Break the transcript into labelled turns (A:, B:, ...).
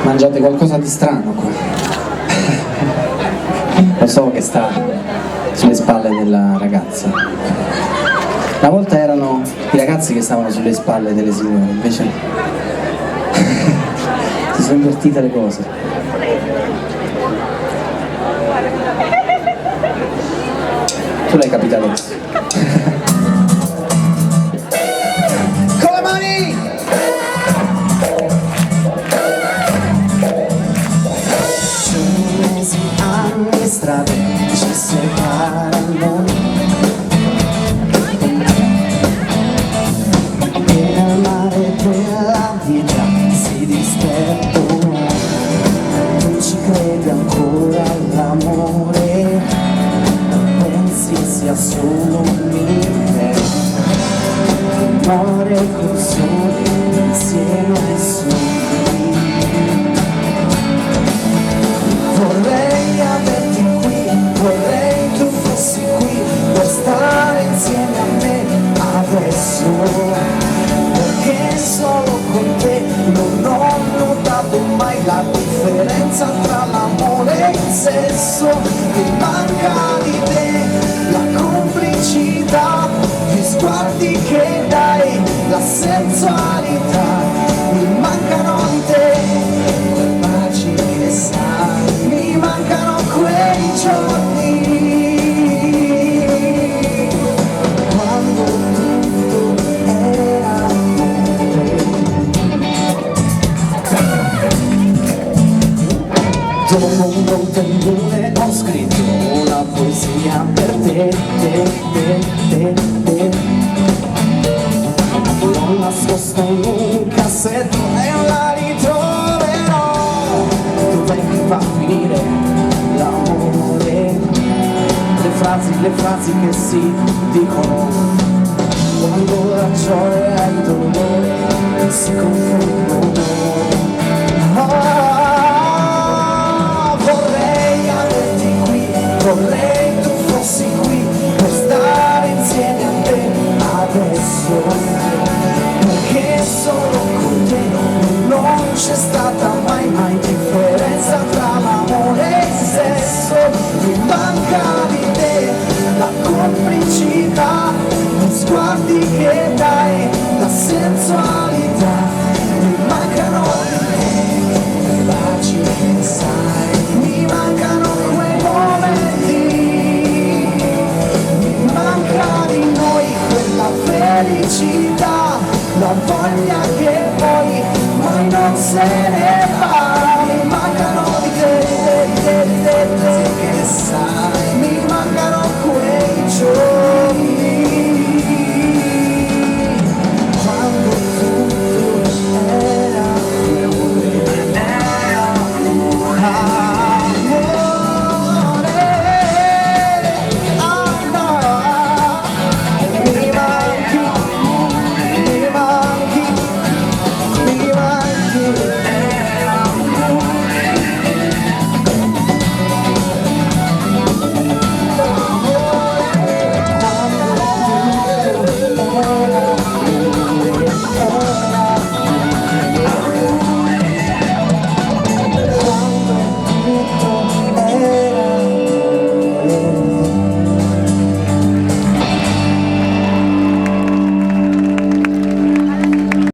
A: Mangiate qualcosa di strano qua. Lo so che sta sulle spalle della ragazza. Una volta erano i ragazzi che stavano sulle spalle delle signore, invece si sono invertite le cose. Tu l'hai capito adesso. Con le mani! Mesi, anni, strade ci separano e nel mare della vita si disperdono. Tu ci credi ancora all'amore, pensi sia solo mite, muore col sole insieme ai soli. Vorrei averti qui, vorrei tu fossi qui per stare insieme a me adesso, perché solo con te non ho notato mai la differenza tra l'amore e il sesso. Mi manca di te la complicità, gli sguardi che dai, la sensualità. Mi mancano di te quei baci che sai, mi mancano quei giorni quando tutto era amore. Dopo un buon tendone ho scritto una poesia per te, l'ho nascosta in un cassetto e la ritroverò. Dov'è che va a finire l'amore? Le frasi che si dicono quando la gioia e il dolore si confondono. Vorrei averti qui, vorrei tu fossi qui per stare insieme a te adesso, perché solo con te non c'è stata mai differenza tra l'amore e il sesso. Mi manca di te la complicità, gli sguardi che dai, la sensualità. Mi mancano di te i baci che sai, mi mancano quei momenti, mi manca di noi quella felicità, la voglia che poi mai non se ne va. Mi mancano di te che sai.